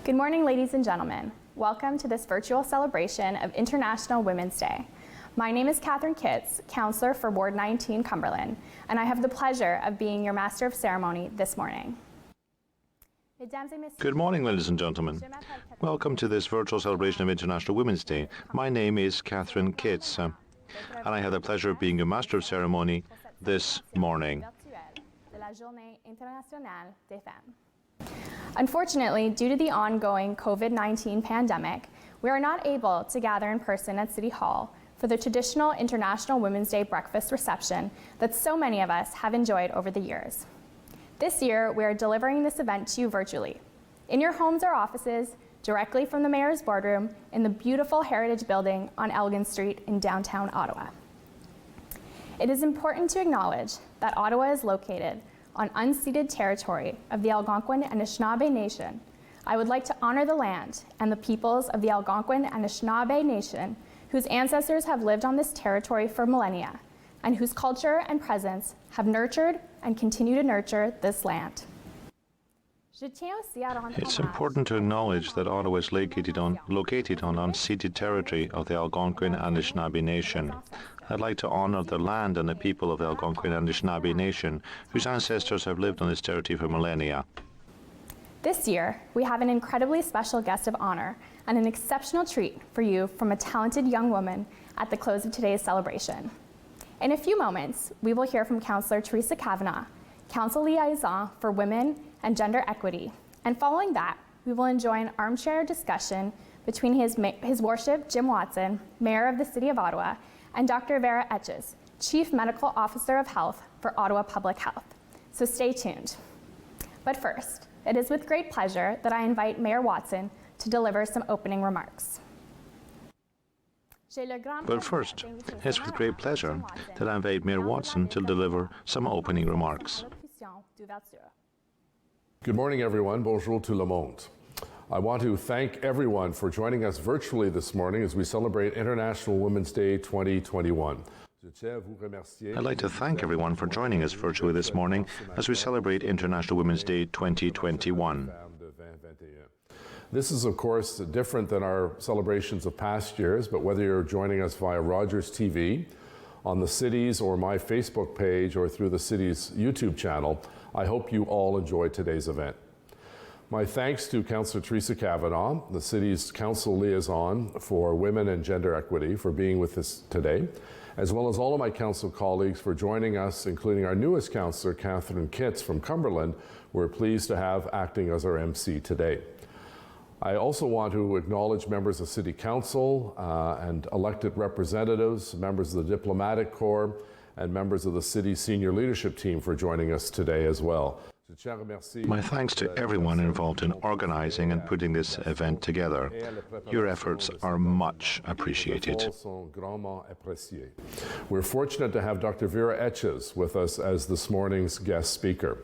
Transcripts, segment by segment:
Good morning, ladies and gentlemen. Welcome to this virtual celebration of International Women's Day. My name is Catherine Kitts, Councillor for Ward 19, Cumberland, and I have the pleasure of being your Master of Ceremony this morning. Good morning, ladies and gentlemen. Welcome to this virtual celebration of International Women's Day. My name is Catherine Kitts, and I have the pleasure of being your Master of Ceremony this morning. Unfortunately, due to the ongoing COVID-19 pandemic, we are not able to gather in person at City Hall for the traditional International Women's Day breakfast reception that so many of us have enjoyed over the years. This year, we are delivering this event to you virtually, in your homes or offices, directly from the Mayor's boardroom in the beautiful Heritage Building on Elgin Street in downtown Ottawa. It is important to acknowledge that Ottawa is located on unceded territory of the Algonquin and Anishinaabe Nation. I would like to honor the land and the peoples of the Algonquin and Anishinaabe Nation whose ancestors have lived on this territory for millennia and whose culture and presence have nurtured and continue to nurture this land. It's important to acknowledge that Ottawa is located on unceded territory of the Algonquin and Anishinaabe Nation. I'd like to honour the land and the people of the Algonquin and Anishinaabe Nation, whose ancestors have lived on this territory for millennia. This year, we have an incredibly special guest of honour and an exceptional treat for you from a talented young woman at the close of today's celebration. In a few moments, we will hear from Councillor Theresa Kavanagh, Council Liaison for Women and Gender Equity, and following that, we will enjoy an armchair discussion between His Worship Jim Watson, Mayor of the City of Ottawa, and Dr Vera Etches, Chief Medical Officer of Health for Ottawa Public Health. So stay tuned. But first, it is with great pleasure that I invite Mayor Watson to deliver some opening remarks. But first, it's with great pleasure that I invite Mayor Watson to deliver some opening remarks. Good morning, everyone. Bonjour tout le monde. I want to thank everyone for joining us virtually this morning as we celebrate International Women's Day 2021. I'd like to thank everyone for joining us virtually this morning as we celebrate International Women's Day 2021. This is, of course, different than our celebrations of past years, but whether you're joining us via Rogers TV, on the City's or my Facebook page, or through the City's YouTube channel, I hope you all enjoy today's event. My thanks to Councillor Theresa Kavanagh, the City's Council Liaison for Women and Gender Equity, for being with us today, as well as all of my Council colleagues for joining us, including our newest Councillor, Catherine Kitts from Cumberland, we're pleased to have acting as our MC today. I also want to acknowledge members of City Council and elected representatives, members of the Diplomatic Corps, and members of the City's senior leadership team for joining us today as well. My thanks to everyone involved in organizing and putting this event together. Your efforts are much appreciated. We're fortunate to have Dr Vera Etches with us as this morning's guest speaker.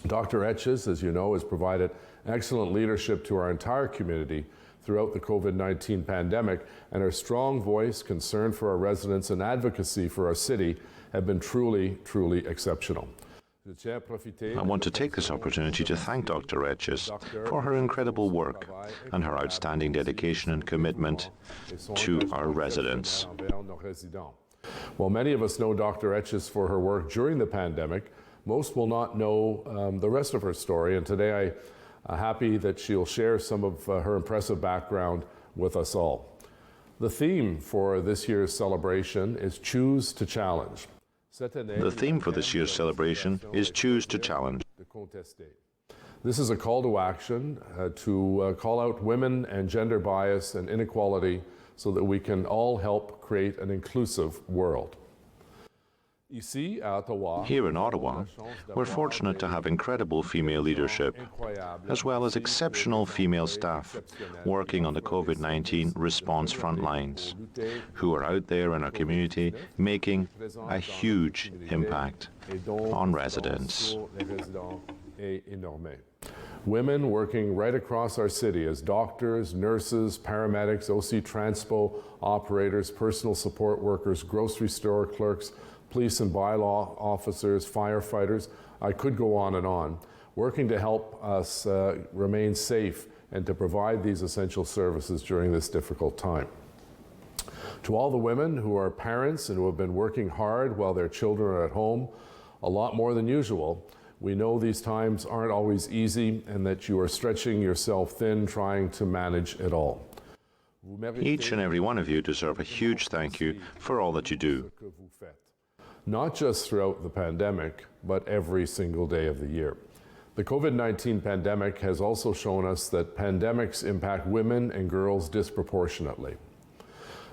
Dr Etches, as you know, has provided excellent leadership to our entire community throughout the COVID-19 pandemic, and her strong voice, concern for our residents, and advocacy for our city have been truly, truly exceptional. I want to take this opportunity to thank Dr. Etches for her incredible work and her outstanding dedication and commitment to our residents. While many of us know Dr. Etches for her work during the pandemic, most will not know the rest of her story, and today I'm happy that she'll share some of her impressive background with us all. The theme for this year's celebration is Choose to Challenge. The theme for this year's celebration is Choose to Challenge. This is a call to action to call out women and gender bias and inequality so that we can all help create an inclusive world. Here in Ottawa, we're fortunate to have incredible female leadership, as well as exceptional female staff working on the COVID-19 response front lines, who are out there in our community making a huge impact on residents. Women working right across our city as doctors, nurses, paramedics, OC Transpo operators, personal support workers, grocery store clerks, police and bylaw officers, firefighters, I could go on and on, working to help us remain safe and to provide these essential services during this difficult time. To all the women who are parents and who have been working hard while their children are at home, a lot more than usual, we know these times aren't always easy and that you are stretching yourself thin trying to manage it all. Each and every one of you deserve a huge thank you for all that you do. Not just throughout the pandemic, but every single day of the year. The COVID-19 pandemic has also shown us that pandemics impact women and girls disproportionately.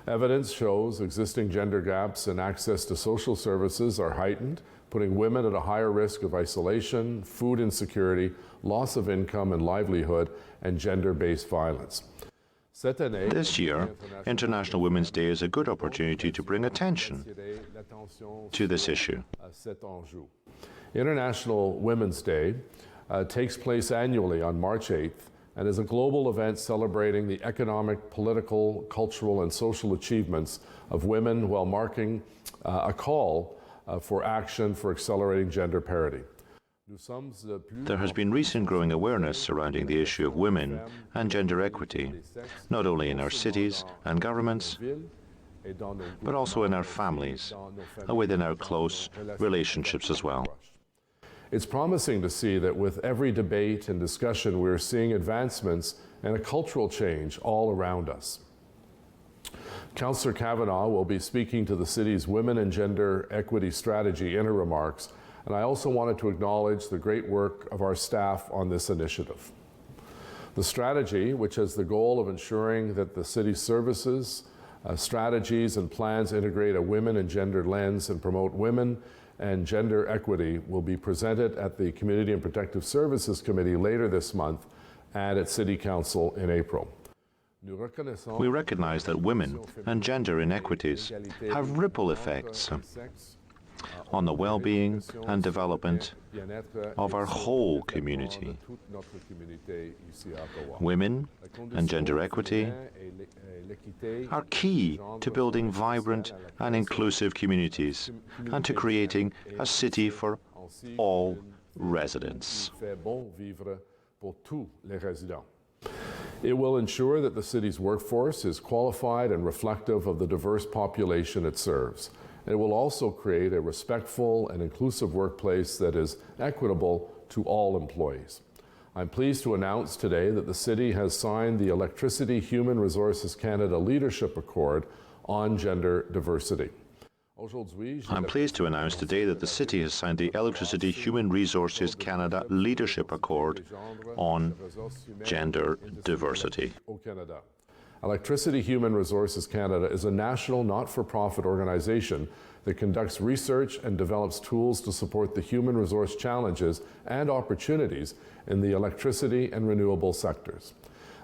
Evidence shows existing gender gaps in access to social services are heightened, putting women at a higher risk of isolation, food insecurity, loss of income and livelihood, and gender-based violence. This year, International Women's Day is a good opportunity to bring attention to this issue. International Women's Day takes place annually on March 8th and is a global event celebrating the economic, political, cultural, and social achievements of women while marking a call for action for accelerating gender parity. There has been recent growing awareness surrounding the issue of women and gender equity, not only in our cities and governments, but also in our families and within our close relationships as well. It's promising to see that with every debate and discussion, we're seeing advancements and a cultural change all around us. Councillor Kavanagh will be speaking to the city's Women and Gender Equity Strategy in her remarks, and I also wanted to acknowledge the great work of our staff on this initiative. The strategy, which has the goal of ensuring that the city's services, strategies, and plans integrate a women and gender lens and promote women and gender equity, will be presented at the Community and Protective Services Committee later this month and at City Council in April. We recognize that women and gender inequities have ripple effects on the well-being and development of our whole community. Women and gender equity are key to building vibrant and inclusive communities and to creating a city for all residents. It will ensure that the city's workforce is qualified and reflective of the diverse population it serves. It will also create a respectful and inclusive workplace that is equitable to all employees. I'm pleased to announce today that the city has signed the Electricity Human Resources Canada Leadership Accord on gender diversity. I'm pleased to announce today that the city has signed the Electricity Human Resources Canada Leadership Accord on gender diversity. Electricity Human Resources Canada is a national not-for-profit organization that conducts research and develops tools to support the human resource challenges and opportunities in the electricity and renewable sectors.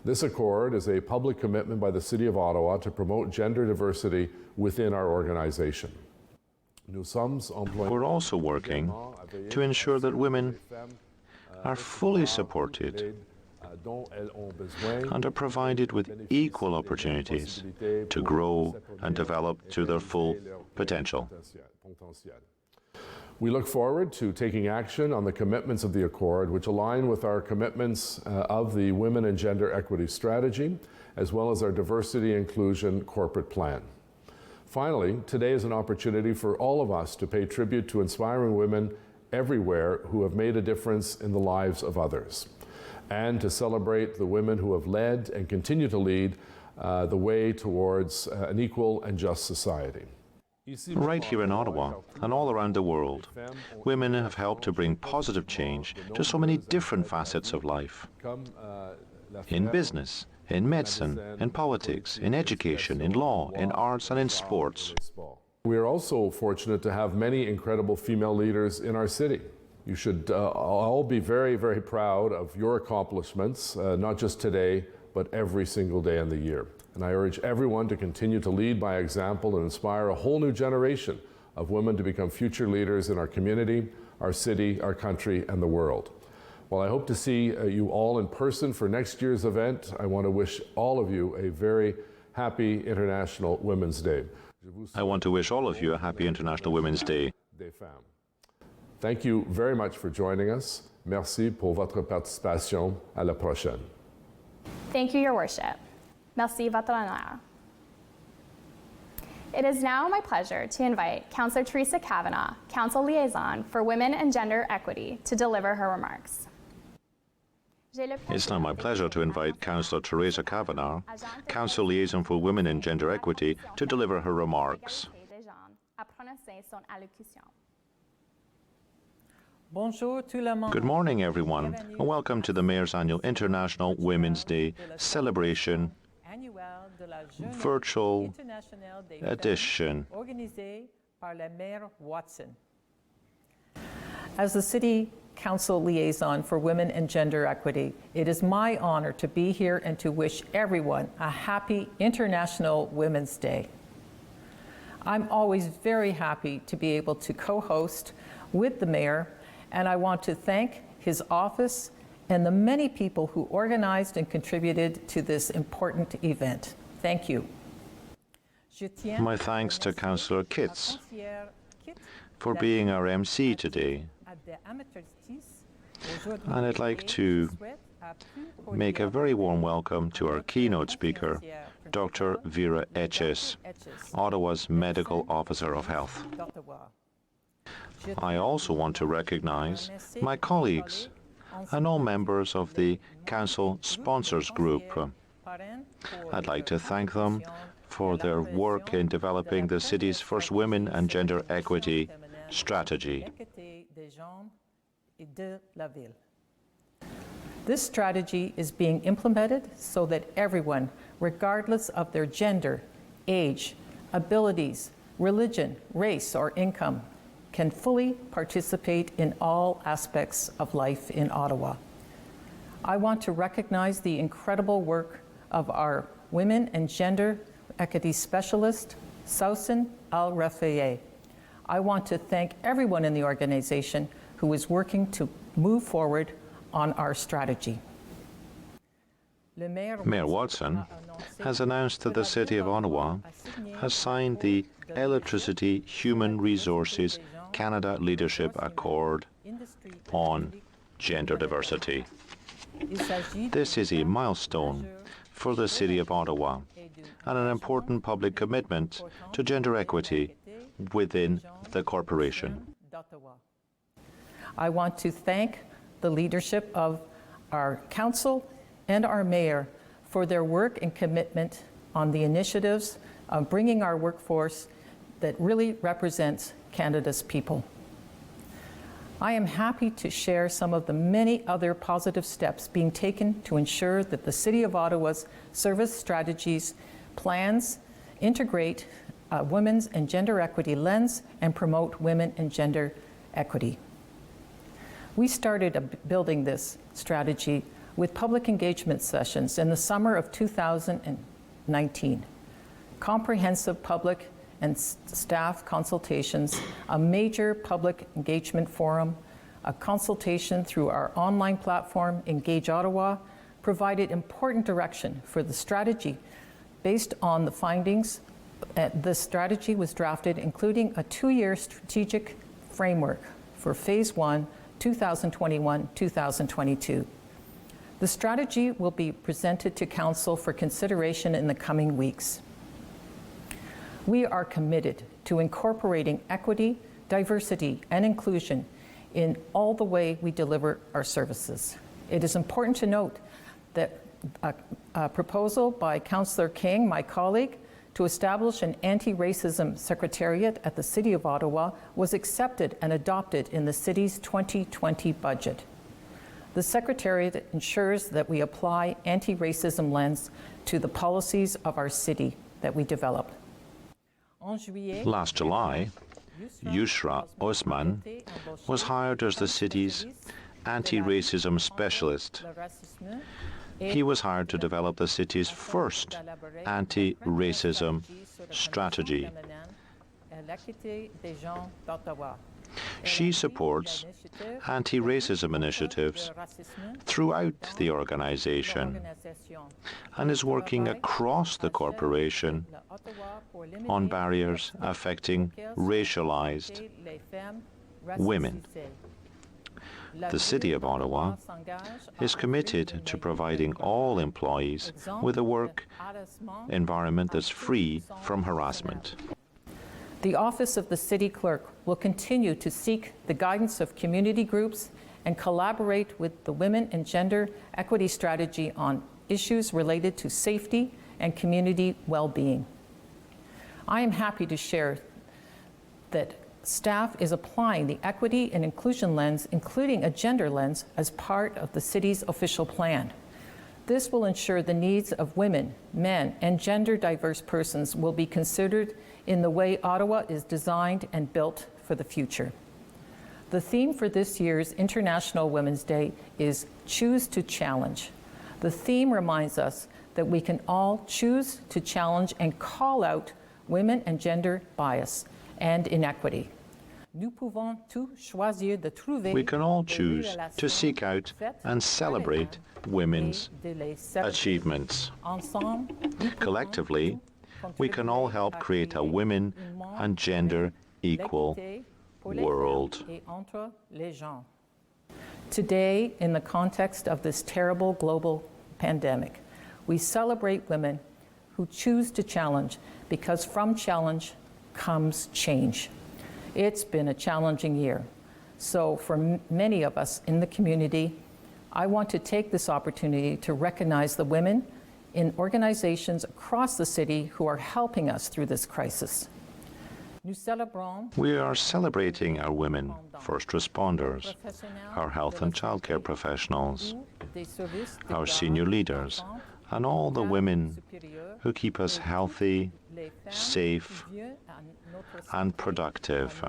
This accord is a public commitment by the City of Ottawa to promote gender diversity within our organization. We're also working to ensure that women are fully supported and are provided with equal opportunities to grow and develop to their full potential. We look forward to taking action on the commitments of the Accord, which align with our commitments of the Women and Gender Equity Strategy, as well as our Diversity Inclusion Corporate Plan. Finally, today is an opportunity for all of us to pay tribute to inspiring women everywhere who have made a difference in the lives of others, and to celebrate the women who have led and continue to lead the way towards an equal and just society. Right here in Ottawa and all around the world, women have helped to bring positive change to so many different facets of life. In business, in medicine, in politics, in education, in law, in arts, and in sports. We are also fortunate to have many incredible female leaders in our city. You should all be very, very proud of your accomplishments, not just today, but every single day in the year. And I urge everyone to continue to lead by example and inspire a whole new generation of women to become future leaders in our community, our city, our country, and the world. While I hope to see you all in person for next year's event, I want to wish all of you a very happy International Women's Day. I want to wish all of you a happy International Women's Day. Thank you very much for joining us. Merci pour votre participation. À la prochaine. Thank you, Your Worship. Merci, Votre Honneur. It is now my pleasure to invite Councillor Theresa Kavanagh, Council Liaison for Women and Gender Equity, to deliver her remarks. It's now my pleasure to invite Councillor Theresa Kavanagh, Council Liaison for Women and Gender Equity, to deliver her remarks. Good morning, everyone, and welcome to the Mayor's Annual International Women's Day celebration virtual edition. As the City Council Liaison for Women and Gender Equity, it is my honor to be here and to wish everyone a happy International Women's Day. I'm always very happy to be able to co-host with the Mayor, and I want to thank his office and the many people who organized and contributed to this important event. Thank you. My thanks to Councillor Kitts for being our MC today. And I'd like to make a very warm welcome to our keynote speaker, Dr. Vera etches, Ottawa's Medical Officer of Health. I also want to recognize my colleagues and all members of the Council Sponsors Group. I'd like to thank them for their work in developing the city's first women and gender equity strategy. This strategy is being implemented so that everyone, regardless of their gender, age, abilities, religion, race, or income, can fully participate in all aspects of life in Ottawa. I want to recognize the incredible work of our Women and Gender Equity Specialist, Sausan Al-Rafayeh. I want to thank everyone in the organization who is working to move forward on our strategy. Mayor Watson has announced that the City of Ottawa has signed the Electricity Human Resources Canada Leadership Accord on gender diversity. This is a milestone for the City of Ottawa and an important public commitment to gender equity within the corporation. I want to thank the leadership of our council and our mayor for their work and commitment on the initiatives of bringing our workforce that really represents Canada's people. I am happy to share some of the many other positive steps being taken to ensure that the City of Ottawa's service strategies, plans, integrate a women's and gender equity lens and promote women and gender equity. We started building this strategy with public engagement sessions in the summer of 2019, comprehensive public and staff consultations, a major public engagement forum, a consultation through our online platform, Engage Ottawa, provided important direction for the strategy. Based on the findings, the strategy was drafted, including a 2-year strategic framework for Phase 1, 2021-2022. The strategy will be presented to Council for consideration in the coming weeks. We are committed to incorporating equity, diversity, and inclusion in all the way we deliver our services. It is important to note that a proposal by Councillor King, my colleague, to establish an anti-racism secretariat at the City of Ottawa was accepted and adopted in the City's 2020 budget. The Secretariat ensures that we apply anti-racism lens to the policies of our city that we develop. Last July, Yusra Osman was hired as the city's anti-racism specialist. He was hired to develop the city's first anti-racism strategy. She supports anti-racism initiatives throughout the organization and is working across the corporation on barriers affecting racialized women. The City of Ottawa is committed to providing all employees with a work environment that's free from harassment. The Office of the City Clerk will continue to seek the guidance of community groups and collaborate with the Women and Gender Equity Strategy on issues related to safety and community well-being. I am happy to share that staff is applying the equity and inclusion lens, including a gender lens, as part of the city's official plan. This will ensure the needs of women, men, and gender diverse persons will be considered in the way Ottawa is designed and built for the future. The theme for this year's International Women's Day is Choose to Challenge. The theme reminds us that we can all choose to challenge and call out women and gender bias and inequity. We can all choose to seek out and celebrate women's achievements. Collectively, we can all help create a women and gender equal world. Today, in the context of this terrible global pandemic, we celebrate women who choose to challenge, because from challenge comes change. It's been a challenging year. So for many of us in the community, I want to take this opportunity to recognize the women in organizations across the city who are helping us through this crisis. We are celebrating our women, first responders, our health and childcare professionals, our senior leaders, and all the women who keep us healthy, safe, and productive.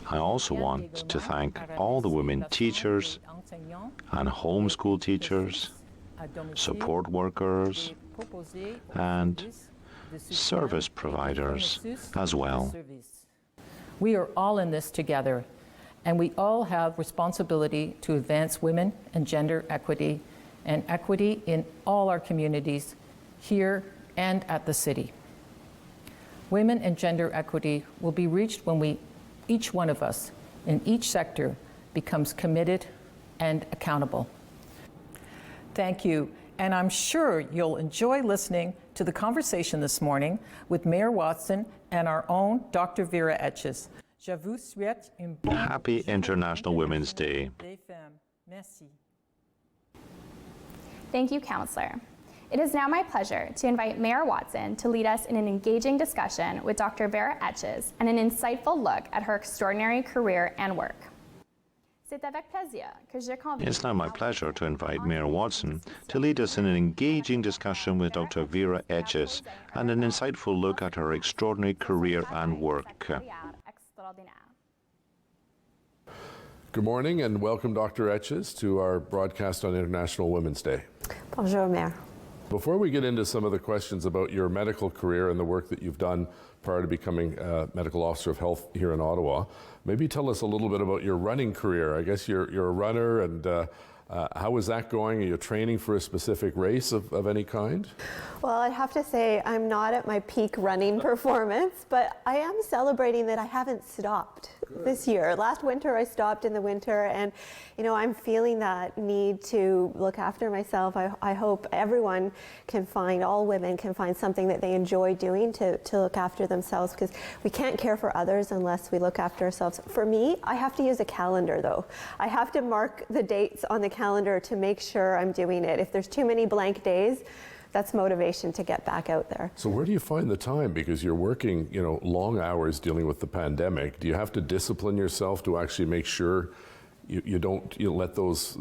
I also want to thank all the women teachers and homeschool teachers, support workers, and service providers as well. We are all in this together, and we all have responsibility to advance women and gender equity and equity in all our communities, here and at the city. Women and gender equity will be reached when each one of us in each sector becomes committed and accountable. Thank you, and I'm sure you'll enjoy listening to the conversation this morning with Mayor Watson and our own Dr. Vera etches. Happy International Women's Day. Thank you, Councillor. It is now my pleasure to invite Mayor Watson to lead us in an engaging discussion with Dr. Vera etches and an insightful look at her extraordinary career and work. It's now my pleasure to invite Mayor Watson to lead us in an engaging discussion with Dr. Vera etches and an insightful look at her extraordinary career and work. Good morning and welcome, Dr. Etches, to our broadcast on International Women's Day. Bonjour, Mayor. Before we get into some of the questions about your medical career and the work that you've done prior to becoming Medical Officer of Health here in Ottawa, maybe tell us a little bit about your running career. I guess you're a runner, and how is that going? Are you training for a specific race of any kind? Well, I have to say I'm not at my peak running performance, but I am celebrating that I haven't stopped this year. Last winter I stopped in the winter, and I'm feeling that need to look after myself. I hope everyone can find, all women can find something that they enjoy doing to look after themselves, because we can't care for others unless we look after ourselves. For me, I have to use a calendar though. I have to mark the dates on the calendar to make sure I'm doing it. If there's too many blank days, that's motivation to get back out there. So where do you find the time? Because you're working, long hours dealing with the pandemic. Do you have to discipline yourself to actually make sure you don't let those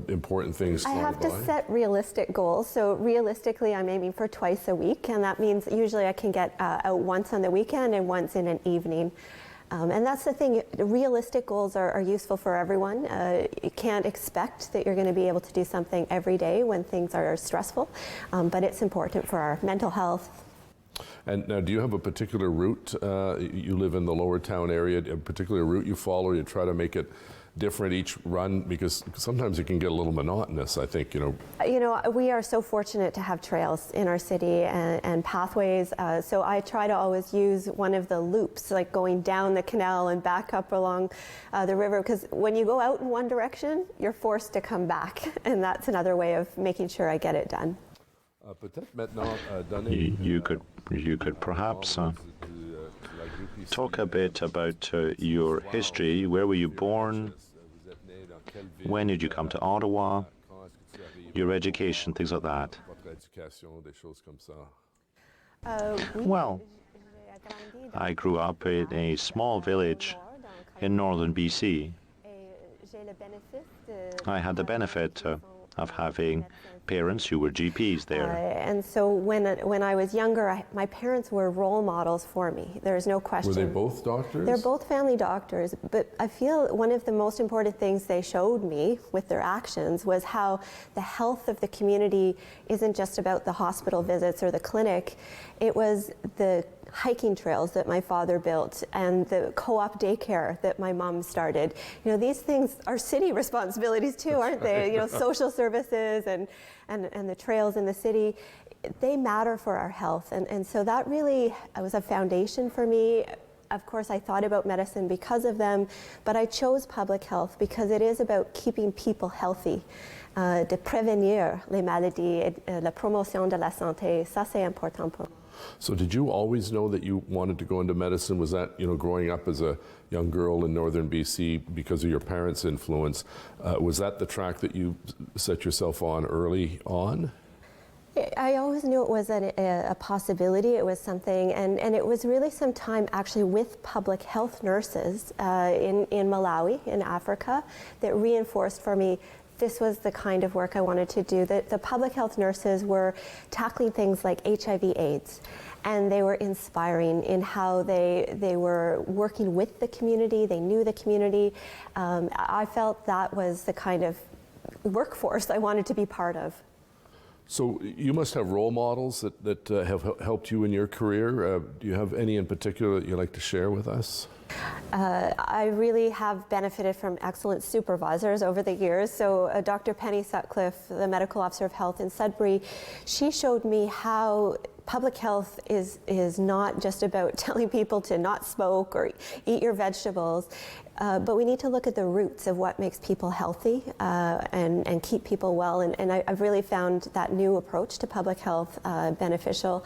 important things slide by? I have to set realistic goals. So realistically, I'm aiming for twice a week, and that means usually I can get out once on the weekend and once in an evening. And that's the thing, realistic goals are useful for everyone. You can't expect that you're going to be able to do something every day when things are stressful, but it's important for our mental health. And now, do you have a particular route? You live in the Lower Town area, a particular route you follow? You try to make it different each run? Because sometimes it can get a little monotonous, I think, You know, we are so fortunate to have trails in our city and pathways. So I try to always use one of the loops, like going down the canal and back up along the river, because when you go out in one direction, you're forced to come back. And that's another way of making sure I get it done. You could perhaps talk a bit about your history. Where were you born? When did you come to Ottawa? Your education, things like that. Well, I grew up in a small village in northern BC. I had the benefit of having parents who were GPs there. And so when I was younger, my parents were role models for me. There's no question. Were they both doctors? They're both family doctors, but I feel one of the most important things they showed me with their actions was how the health of the community isn't just about the hospital visits or the clinic. It was the hiking trails that my father built and the co-op daycare that my mom started. You know, these things are city responsibilities too, aren't they? You know, social services and the trails in the city, they matter for our health. And so that really was a foundation for me. Of course, I thought about medicine because of them, but I chose public health because it is about keeping people healthy. De prévenir les maladies et la promotion de la santé, ça c'est important pour moi. So did you always know that you wanted to go into medicine? Was that, growing up as a young girl in northern BC because of your parents' influence, was that the track that you set yourself on early on? I always knew it was a possibility. It was something, and it was really some time actually with public health nurses in Malawi, in Africa, that reinforced for me this was the kind of work I wanted to do. The public health nurses were tackling things like HIV/AIDS, and they were inspiring in how they were working with the community. They knew the community. I felt that was the kind of workforce I wanted to be part of. So you must have role models that have helped you in your career. Do you have any in particular that you'd like to share with us? I really have benefited from excellent supervisors over the years. So Dr. Penny Sutcliffe, the medical officer of health in Sudbury, she showed me how public health is not just about telling people to not smoke or eat your vegetables, but we need to look at the roots of what makes people healthy and keep people well. And I've really found that new approach to public health beneficial.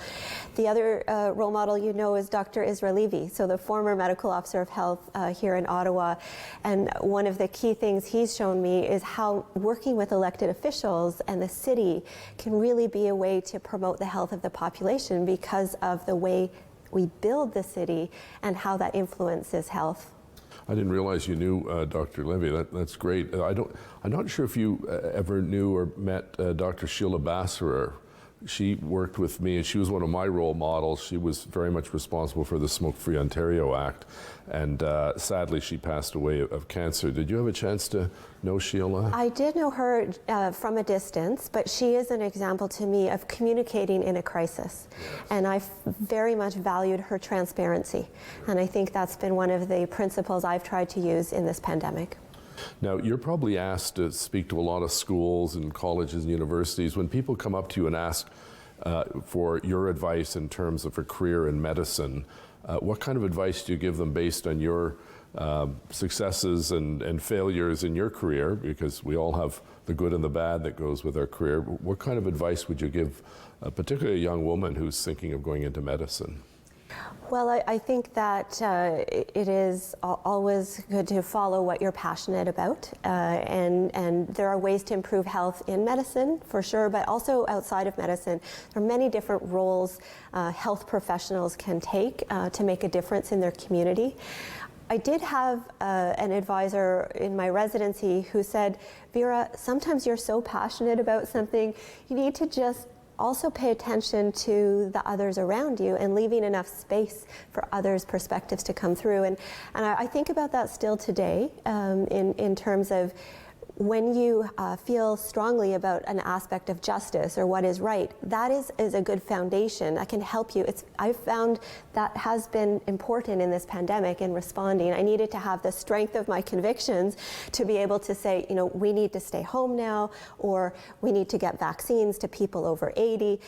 The other role model is Dr. Isra Levy, so the former medical officer of health here in Ottawa. And one of the key things he's shown me is how working with elected officials and the city can really be a way to promote the health of the population because of the way we build the city and how that influences health. I didn't realize you knew Dr. Levy. That's great. I'm not sure if you ever knew or met Dr. Sheila Basserer. She worked with me, and she was one of my role models. She was very much responsible for the Smoke-Free Ontario Act, and sadly she passed away of cancer. Did you have a chance to know Sheila? I did know her from a distance, but she is an example to me of communicating in a crisis. Yes. And I very much valued her transparency, and I think that's been one of the principles I've tried to use in this pandemic. Now, you're probably asked to speak to a lot of schools and colleges and universities. When people come up to you and ask for your advice in terms of a career in medicine, what kind of advice do you give them based on your successes and failures in your career? Because we all have the good and the bad that goes with our career. What kind of advice would you give, particularly a young woman who's thinking of going into medicine? Well, I think that it is always good to follow what you're passionate about, and there are ways to improve health in medicine, for sure, but also outside of medicine. There are many different roles health professionals can take to make a difference in their community. I did have an advisor in my residency who said, Vera, sometimes you're so passionate about something, you need to just also pay attention to the others around you and leaving enough space for others' perspectives to come through. And I think about that still today in terms of when you feel strongly about an aspect of justice or what is right, that is a good foundation that can help you. I've found that has been important in this pandemic in responding. I needed to have the strength of my convictions to be able to say, you know, we need to stay home now, or we need to get vaccines to people over 80.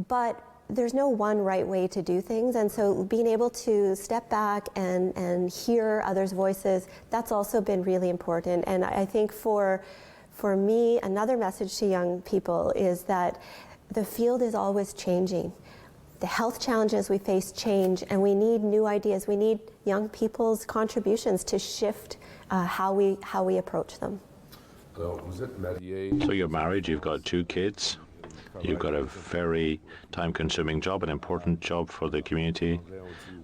But there's no one right way to do things, and so being able to step back and hear others' voices, that's also been really important. And I think for me, another message to young people is that the field is always changing. The health challenges we face change, and we need new ideas. We need young people's contributions to shift how we approach them. So you're married, you've got 2 kids. You've got a very time-consuming job, an important job for the community.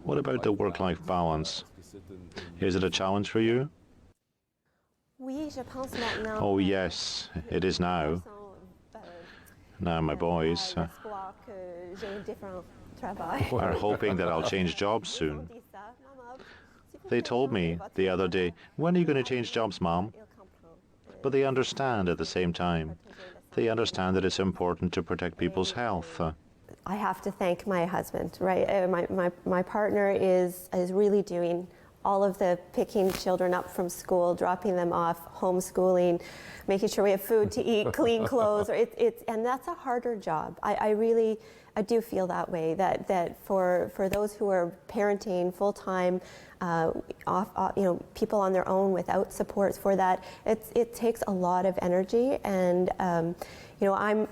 What about the work-life balance? Is it a challenge for you? Oh yes, it is now. Now my boys are hoping that I'll change jobs soon. They told me the other day, when are you going to change jobs, Mom? But they understand at the same time. They understand that it's important to protect people's health. I have to thank my husband, right? My partner is really doing all of the picking children up from school, dropping them off, homeschooling, making sure we have food to eat, clean clothes. And that's a harder job. I do feel that way, that for those who are parenting full-time, people on their own without supports for that, it takes a lot of energy. And I'm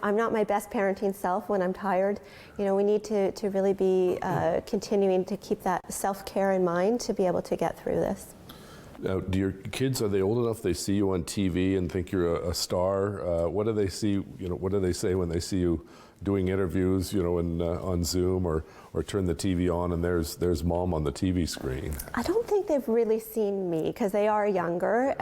not my best parenting self when I'm tired. We need to really be continuing to keep that self-care in mind to be able to get through this. Now, do your kids, are they old enough they see you on TV and think you're a star? What do they see, what do they say when they see you doing interviews, on Zoom, or turn the TV on and there's Mom on the TV screen? I don't think they've really seen me because they are younger,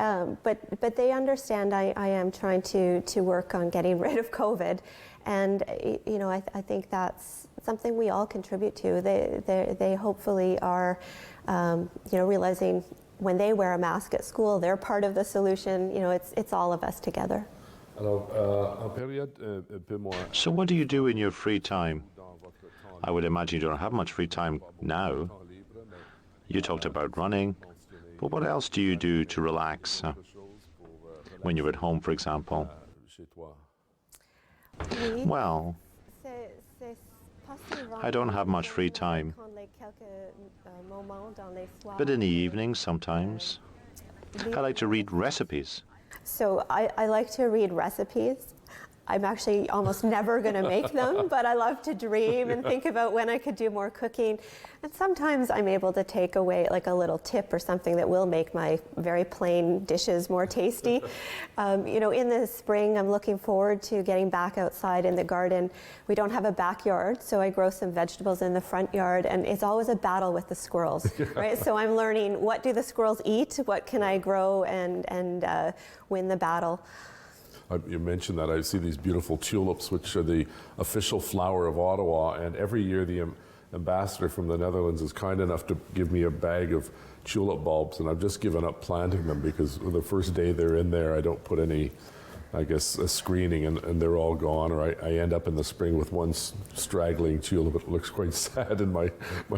but they understand I am trying to work on getting rid of COVID, and I think that's something we all contribute to. They hopefully are, realizing when they wear a mask at school, they're part of the solution. It's all of us together. So what do you do in your free time? I would imagine you don't have much free time now. You talked about running, but what else do you do to relax when you're at home, for example? Well, I don't have much free time, but in the evenings sometimes I like to read recipes. So I like to read recipes. I'm actually almost never going to make them, but I love to dream and think about when I could do more cooking. And sometimes I'm able to take away like a little tip or something that will make my very plain dishes more tasty. In the spring, I'm looking forward to getting back outside in the garden. We don't have a backyard, so I grow some vegetables in the front yard, and it's always a battle with the squirrels, right? So I'm learning, what do the squirrels eat? What can I grow and win the battle? You mentioned that I see these beautiful tulips, which are the official flower of Ottawa, and every year the ambassador from the Netherlands is kind enough to give me a bag of tulip bulbs, and I've just given up planting them because the first day they're in there I don't put any, a screening, and they're all gone, or I end up in the spring with one straggling tulip. It looks quite sad in my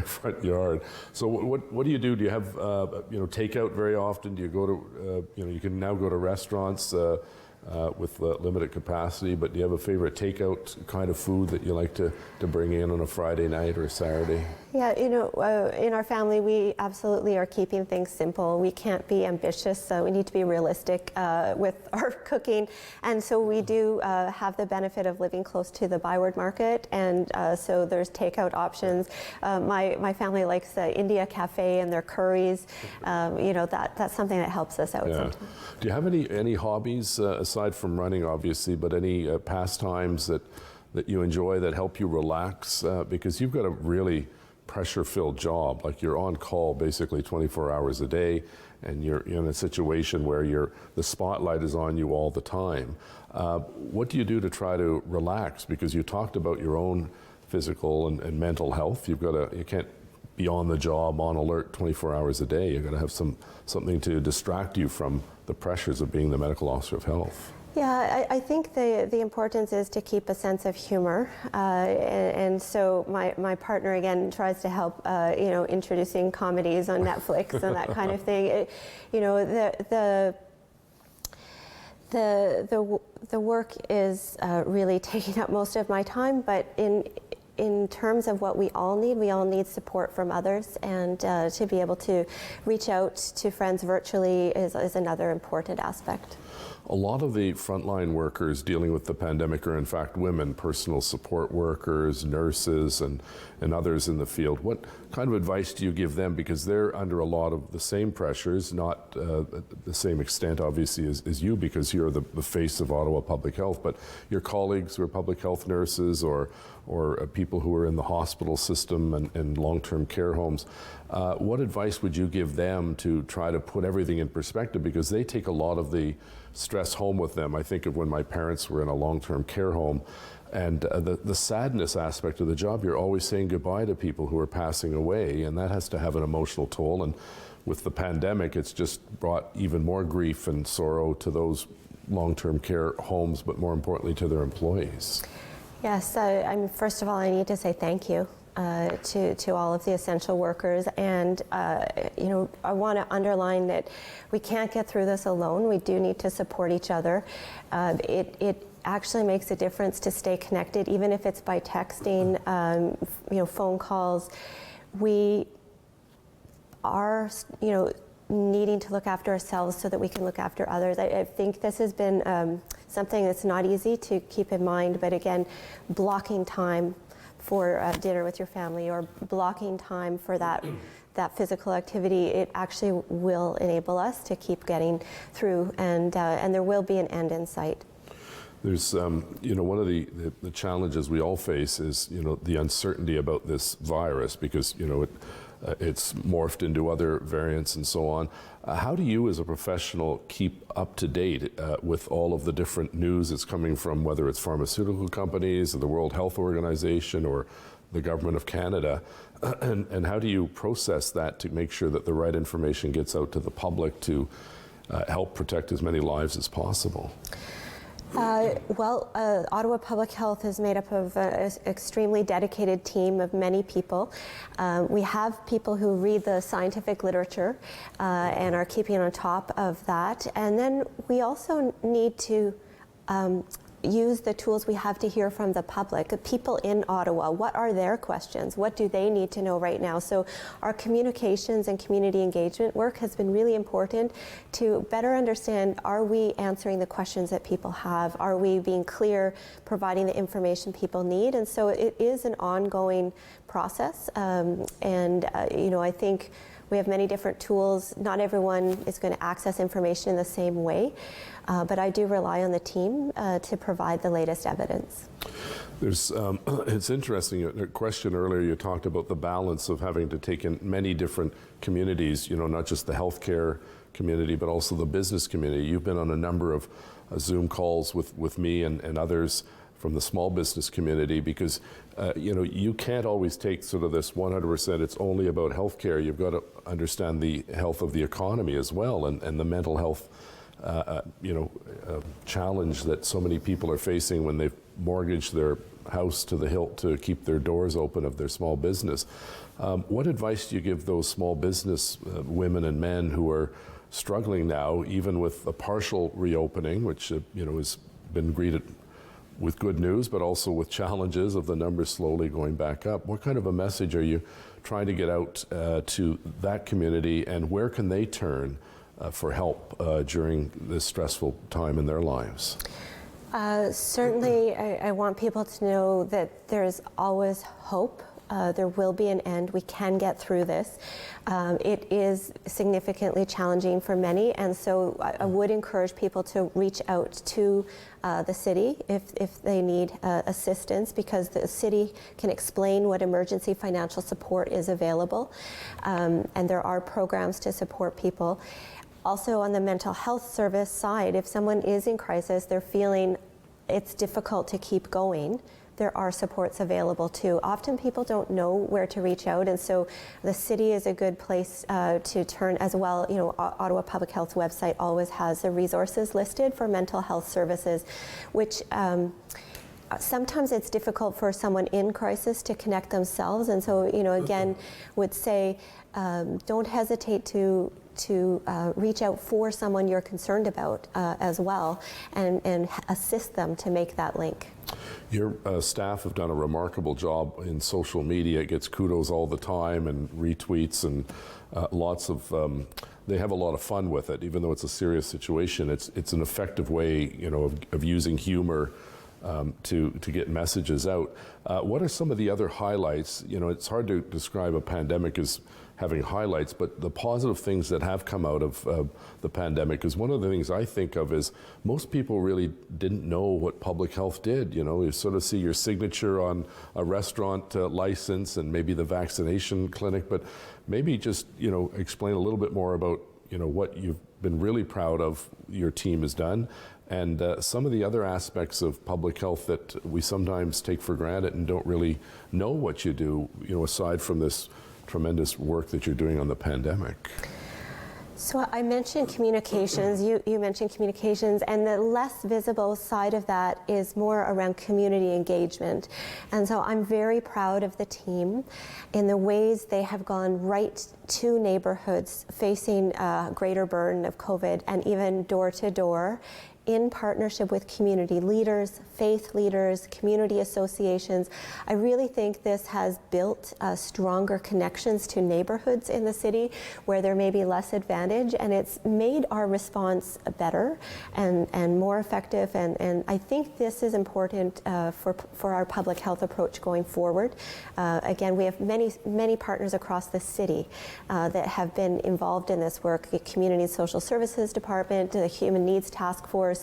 front yard. So what do you do? Do you have takeout very often? Do you go to you can now go to restaurants with limited capacity, but do you have a favorite takeout kind of food that you like to bring in on a Friday night or a Saturday? Yeah, in our family, we absolutely are keeping things simple. We can't be ambitious, so we need to be realistic with our cooking. And so we do have the benefit of living close to the Byward Market, and so there's takeout options. My family likes the India Cafe and their curries. That's something that helps us out sometimes. Do you have any hobbies, aside from running, obviously, but any pastimes that you enjoy that help you relax? Because you've got a really pressure-filled job. Like, you're on call basically 24 hours a day, and you're in a situation where the spotlight is on you all the time. What do you do to try to relax? Because you talked about your own physical and mental health. You can't be on the job, on alert 24 hours a day. You've got to have something to distract you from the pressures of being the medical officer of health. Yeah, I think the importance is to keep a sense of humor, and so my partner again tries to help, introducing comedies on Netflix and that kind of thing. The work is really taking up most of my time, but in terms of what we all need support from others, and to be able to reach out to friends virtually is another important aspect. A lot of the frontline workers dealing with the pandemic are in fact women, personal support workers, nurses, and others in the field. What kind of advice do you give them? Because they're under a lot of the same pressures, not the same extent obviously as you, because you're the face of Ottawa Public Health, but your colleagues who are public health nurses or people who are in the hospital system and long-term care homes. What advice would you give them to try to put everything in perspective? Because they take a lot of the stress home with them. I think of when my parents were in a long-term care home, and the sadness aspect of the job. You're always saying goodbye to people who are passing away, and that has to have an emotional toll. And with the pandemic, it's just brought even more grief and sorrow to those long-term care homes, but more importantly to their employees. Yes, first of all, I need to say thank you to all of the essential workers, and I want to underline that we can't get through this alone. We do need to support each other. It actually makes a difference to stay connected, even if it's by texting, phone calls. We are, needing to look after ourselves so that we can look after others. I think this has been something that's not easy to keep in mind, but again, blocking time for dinner with your family, or blocking time for that physical activity, it actually will enable us to keep getting through, and there will be an end in sight. There's, one of the challenges we all face is, the uncertainty about this virus, because, it's morphed into other variants and so on. How do you as a professional keep up to date with all of the different news that's coming from, whether it's pharmaceutical companies or the World Health Organization or the Government of Canada? And how do you process that to make sure that the right information gets out to the public to help protect as many lives as possible? Ottawa Public Health is made up of an extremely dedicated team of many people. We have people who read the scientific literature and are keeping on top of that. And then we also need to use the tools we have to hear from the public, the people in Ottawa. What are their questions? What do they need to know right now? So our communications and community engagement work has been really important to better understand, are we answering the questions that people have? Are we being clear, providing the information people need? And so it is an ongoing process. I think we have many different tools. Not everyone is going to access information in the same way, but I do rely on the team to provide the latest evidence. There's, it's interesting, a question earlier, you talked about the balance of having to take in many different communities, not just the healthcare community, but also the business community. You've been on a number of Zoom calls with me and others from the small business community, because you can't always take sort of this 100%, it's only about healthcare. You've got to understand the health of the economy as well, and the mental health challenge that so many people are facing when they've mortgaged their house to the hilt to keep their doors open of their small business. What advice do you give those small business women and men who are struggling now, even with a partial reopening, which has been greeted with good news, but also with challenges of the numbers slowly going back up? What kind of a message are you trying to get out to that community, and where can they turn for help during this stressful time in their lives? Certainly, I want people to know that there's always hope. There will be an end. We can get through this. It is significantly challenging for many, and so I would encourage people to reach out to the city if they need assistance, because the city can explain what emergency financial support is available, and there are programs to support people. Also, on the mental health service side, if someone is in crisis, they're feeling it's difficult to keep going, there are supports available too. Often people don't know where to reach out, and so the city is a good place to turn as well. You know, Ottawa Public Health's website always has the resources listed for mental health services, which sometimes it's difficult for someone in crisis to connect themselves, and so, you know, again, would say don't hesitate to reach out for someone you're concerned about as well, and assist them to make that link. Your staff have done a remarkable job in social media. It gets kudos all the time and retweets and lots of. They have a lot of fun with it, even though it's a serious situation. It's an effective way, you know, of using humor to get messages out. What are some of the other highlights? You know, it's hard to describe a pandemic as having highlights, but the positive things that have come out of the pandemic is one of the things I think of is most people really didn't know what public health did. You know, you sort of see your signature on a restaurant license and maybe the vaccination clinic, but maybe just, you know, explain a little bit more about, you know, what you've been really proud of your team has done, and some of the other aspects of public health that we sometimes take for granted and don't really know what you do, you know, aside from this tremendous work that you're doing on the pandemic. So I mentioned communications, you mentioned communications, and the less visible side of that is more around community engagement. And so I'm very proud of the team in the ways they have gone right to neighborhoods facing a greater burden of COVID, and even door to door, in partnership with community leaders, faith leaders, community associations. I really think this has built stronger connections to neighborhoods in the city where there may be less advantage, and it's made our response better and more effective, and I think this is important for our public health approach going forward. Again, we have many partners across the city that have been involved in this work: the Community and Social Services Department, the Human Needs Task Force,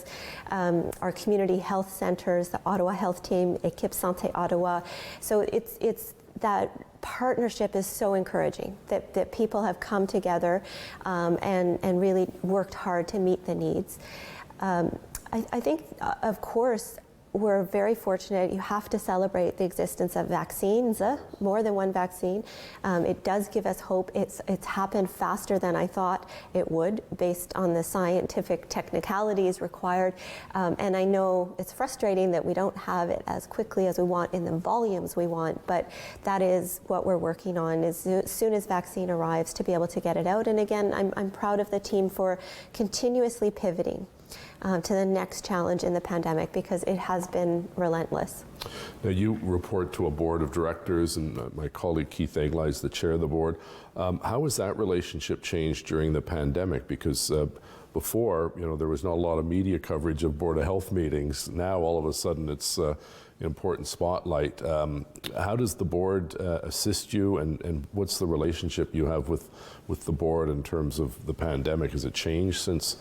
our community health centers, the Ottawa Health Team, Équipe Santé Ottawa. So it's that partnership is so encouraging that people have come together and really worked hard to meet the needs. I think, of course, we're very fortunate. You have to celebrate the existence of vaccines, more than one vaccine. It does give us hope. It's happened faster than I thought it would, based on the scientific technicalities required. And I know it's frustrating that we don't have it as quickly as we want in the volumes we want, but that is what we're working on, is as soon as vaccine arrives to be able to get it out. And again, I'm proud of the team for continuously pivoting to the next challenge in the pandemic, because it has been relentless. Now, you report to a board of directors, and my colleague Keith Egli is the chair of the board. How has that relationship changed during the pandemic? Because before, you know, there was not a lot of media coverage of Board of Health meetings. Now, all of a sudden, it's an important spotlight. How does the board assist you, and what's the relationship you have with the board in terms of the pandemic? Has it changed since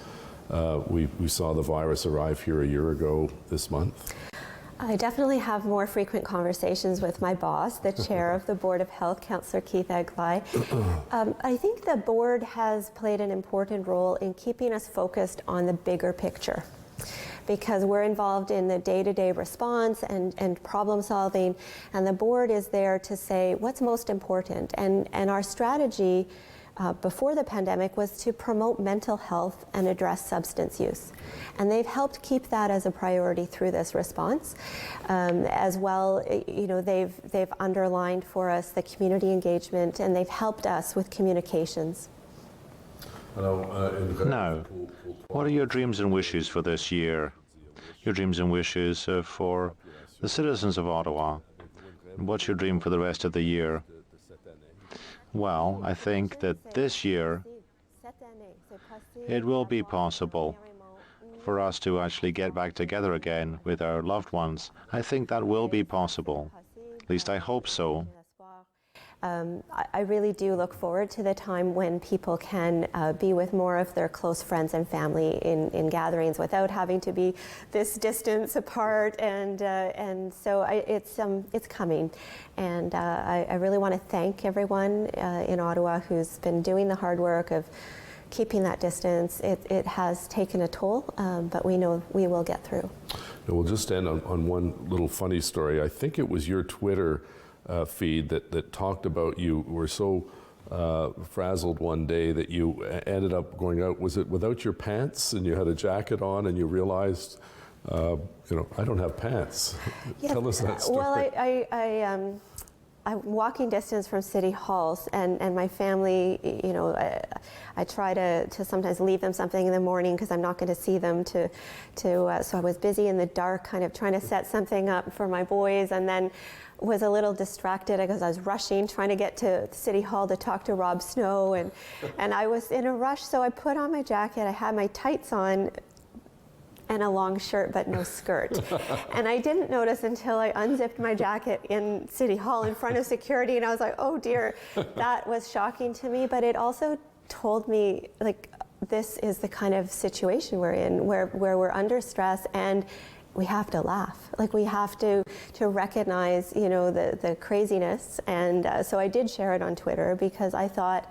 we saw the virus arrive here a year ago this month? I definitely have more frequent conversations with my boss, the chair of the Board of Health, Councillor Keith Egli. I think the board has played an important role in keeping us focused on the bigger picture, because we're involved in the day-to-day response and problem solving, and the board is there to say what's most important. And our strategy before the pandemic was to promote mental health and address substance use. And they've helped keep that as a priority through this response. As well, you know, they've underlined for us the community engagement, and they've helped us with communications. Now, what are your dreams and wishes for this year? Your dreams and wishes for the citizens of Ottawa? What's your dream for the rest of the year? Well, I think that this year it will be possible for us to actually get back together again with our loved ones. I think that will be possible. At least I hope so. I really do look forward to the time when people can be with more of their close friends and family in gatherings without having to be this distance apart, and so it's coming, and I really want to thank everyone in Ottawa who's been doing the hard work of keeping that distance, it has taken a toll, but we know we will get through. And we'll just end on one little funny story. I think it was your Twitter feed that talked about you were so frazzled one day that you ended up going out. Was it without your pants and you had a jacket on and you realized, I don't have pants? Yeah, Tell us that story. Well, I'm walking distance from City Halls, and my family, I try to sometimes leave them something in the morning because I'm not going to see them. So I was busy in the dark, kind of trying to set something up for my boys, and then was a little distracted because I was rushing, trying to get to City Hall to talk to Rob Snow, and I was in a rush, so I put on my jacket, I had my tights on, and a long shirt but no skirt. And I didn't notice until I unzipped my jacket in City Hall in front of security, and I was like, oh dear, that was shocking to me. But it also told me, like, this is the kind of situation we're in, where we're under stress, and we have to laugh. Like, we have to recognize, the craziness. And so I did share it on Twitter because I thought,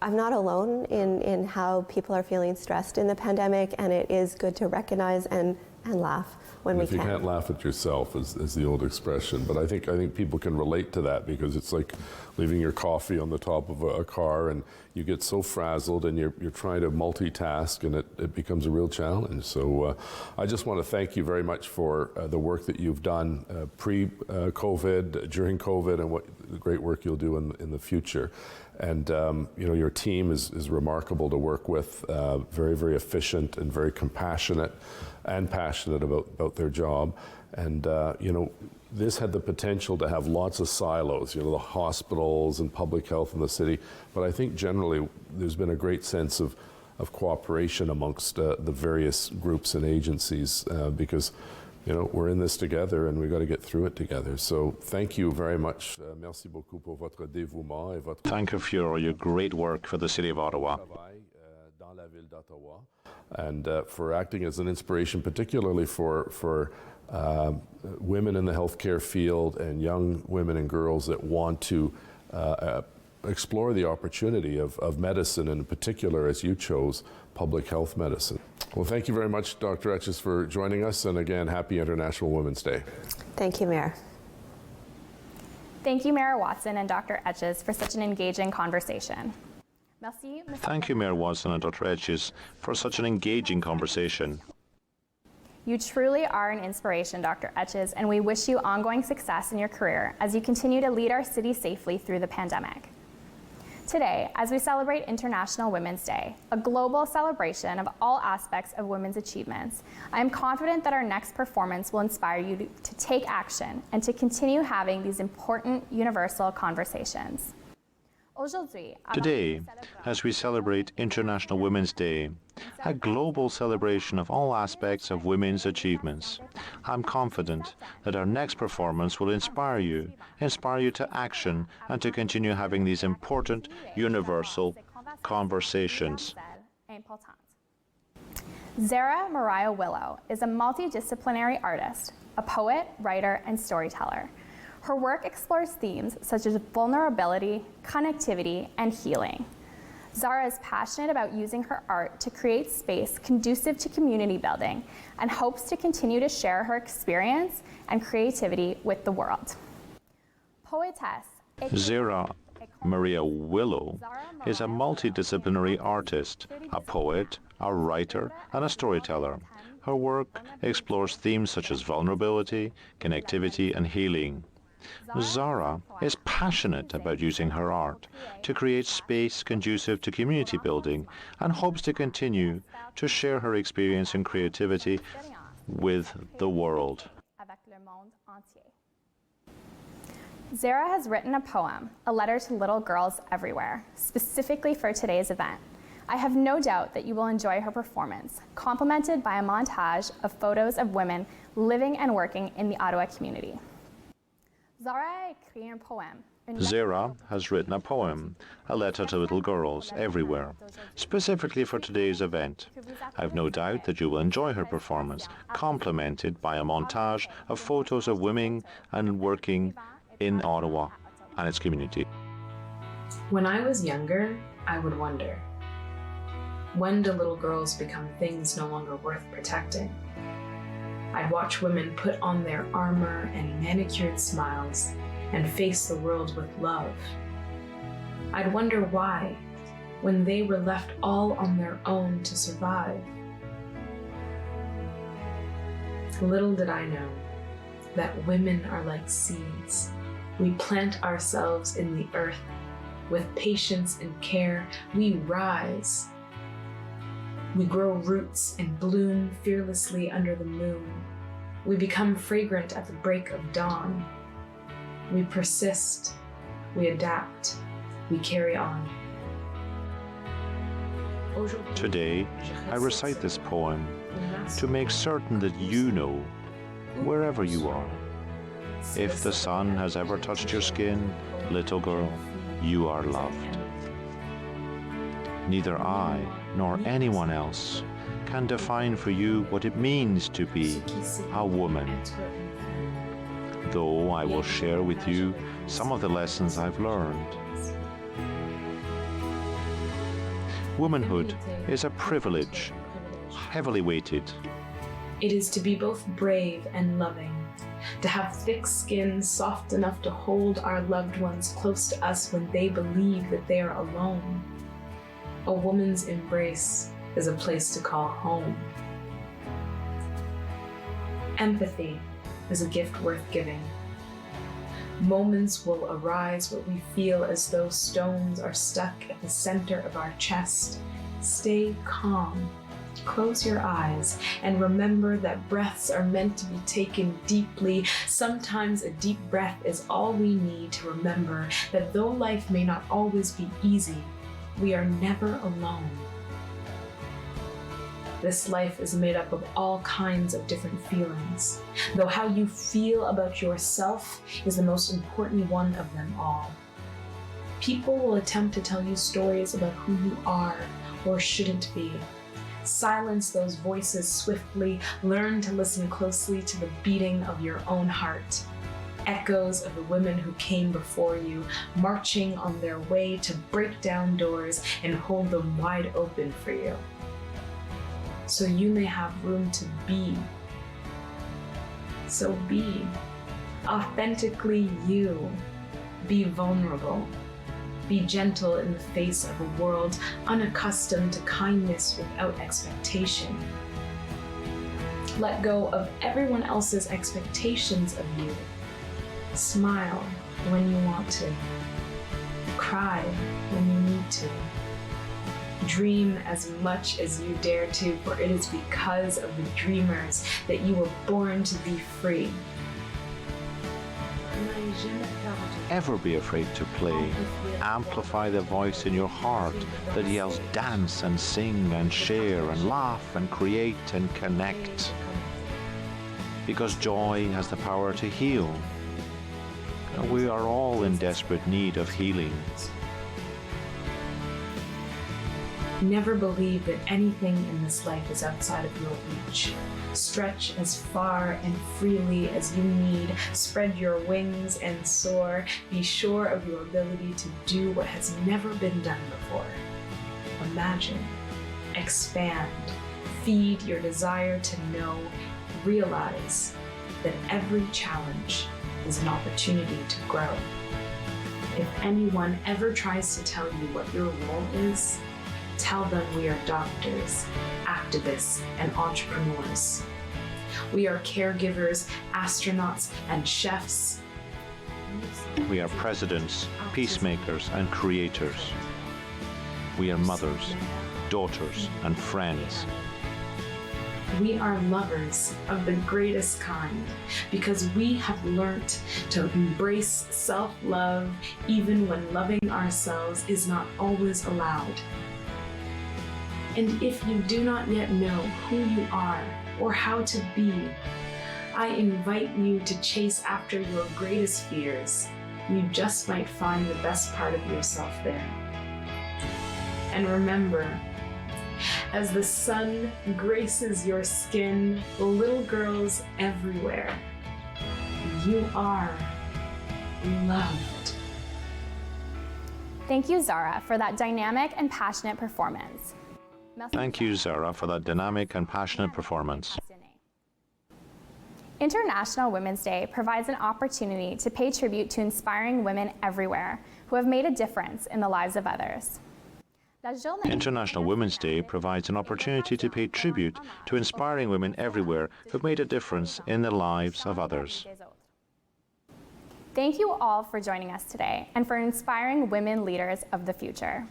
I'm not alone in how people are feeling stressed in the pandemic, and it is good to recognize and laugh when we can. If you can't laugh at yourself is the old expression, but I think people can relate to that, because it's like leaving your coffee on the top of a car and you get so frazzled and you're trying to multitask, and it becomes a real challenge. So I just want to thank you very much for the work that you've done pre-COVID, during COVID, and what the great work you'll do in the future. And your team is remarkable to work with, very, very efficient and very compassionate and passionate about their job. And this had the potential to have lots of silos, the hospitals and public health in the city. But I think generally there's been a great sense of cooperation amongst the various groups and agencies, because we're in this together and we've got to get through it together. So thank you very much. Merci beaucoup pour votre dévouement et votre Thank you for your great work for the City of Ottawa. dans la ville d'Ottawa, and for acting as an inspiration, particularly for women in the healthcare field and young women and girls that want to explore the opportunity of medicine, and in particular, as you chose, public health medicine. Well, thank you very much, Dr. Etches, for joining us, and again, happy International Women's Day. Thank you, Mayor. Thank you, Mayor Watson and Dr. Etches, for such an engaging conversation. Merci, Thank you, Mayor Watson and Dr. Etches, for such an engaging conversation. You truly are an inspiration, Dr. Etches, and we wish you ongoing success in your career as you continue to lead our city safely through the pandemic. Today, as we celebrate International Women's Day, a global celebration of all aspects of women's achievements, I am confident that our next performance will inspire you to take action and to continue having these important universal conversations. Today, as we celebrate International Women's Day, a global celebration of all aspects of women's achievements, I'm confident that our next performance will inspire you to action and to continue having these important universal conversations. Zarah Maria Willow is a multidisciplinary artist, a poet, writer, and storyteller. Her work explores themes such as vulnerability, connectivity, and healing. Zara is passionate about using her art to create space conducive to community building and hopes to continue to share her experience and creativity with the world. Poetess Zarah Maria Willow is a multidisciplinary artist, a poet, a writer, and a storyteller. Her work explores themes such as vulnerability, connectivity, and healing. Zara is passionate about using her art to create space conducive to community building and hopes to continue to share her experience and creativity with the world. Zara has written a poem, a letter to little girls everywhere, specifically for today's event. I have no doubt that you will enjoy her performance, complemented by a montage of photos of women living and working in the Ottawa community. Zara has written a poem, a letter to little girls everywhere, specifically for today's event. I have no doubt that you will enjoy her performance, complemented by a montage of photos of women and working in Ottawa and its community. When I was younger, I would wonder, When do little girls become things no longer worth protecting? I'd watch women put on their armor and manicured smiles and face the world with love. I'd wonder why, when they were left all on their own to survive. Little did I know that women are like seeds. We plant ourselves in the earth. With patience and care, we rise. We grow roots and bloom fearlessly under the moon. We become fragrant at the break of dawn. We persist, we adapt, we carry on. Today, I recite this poem to make certain that you know, wherever you are. If the sun has ever touched your skin, little girl, you are loved. Neither I nor anyone else can define for you what it means to be a woman, though I will share with you some of the lessons I've learned. Womanhood is a privilege, heavily weighted. It is to be both brave and loving, to have thick skin soft enough to hold our loved ones close to us when they believe that they are alone. A woman's embrace is a place to call home. Empathy is a gift worth giving. Moments will arise where we feel as though stones are stuck at the center of our chest. Stay calm. Close your eyes and remember that breaths are meant to be taken deeply. Sometimes a deep breath is all we need to remember that though life may not always be easy, we are never alone. This life is made up of all kinds of different feelings, though how you feel about yourself is the most important one of them all. People will attempt to tell you stories about who you are or shouldn't be. Silence those voices swiftly. Learn to listen closely to the beating of your own heart. Echoes of the women who came before you, marching on their way to break down doors and hold them wide open for you. So you may have room to be. So be authentically you. Be vulnerable. Be gentle in the face of a world unaccustomed to kindness without expectation. Let go of everyone else's expectations of you. Smile when you want to. Cry when you need to. Dream as much as you dare to, for it is because of the dreamers that you were born to be free. Ever be afraid to play. Amplify the voice in your heart that yells dance and sing and share and laugh and create and connect. Because joy has the power to heal. And we are all in desperate need of healing. Never believe that anything in this life is outside of your reach. Stretch as far and freely as you need. Spread your wings and soar. Be sure of your ability to do what has never been done before. Imagine, expand, feed your desire to know. Realize that every challenge is an opportunity to grow. If anyone ever tries to tell you what your role is, tell them we are doctors, activists, and entrepreneurs. We are caregivers, astronauts, and chefs. We are presidents, peacemakers, and creators. We are mothers, daughters, and friends. We are lovers of the greatest kind because we have learnt to embrace self-love even when loving ourselves is not always allowed. And if you do not yet know who you are or how to be, I invite you to chase after your greatest fears. You just might find the best part of yourself there. And remember, as the sun graces your skin, little girls everywhere, you are loved. Thank you, Zara, for that dynamic and passionate performance. Thank you, Zara, for that dynamic and passionate performance. International Women's Day provides an opportunity to pay tribute to inspiring women everywhere who have made a difference in the lives of others. International Women's Day provides an opportunity to pay tribute to inspiring women everywhere who have made a difference in the lives of others. Thank you all for joining us today and for inspiring women leaders of the future.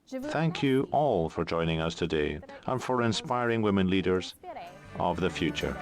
Thank you all for joining us today and for inspiring women leaders of the future.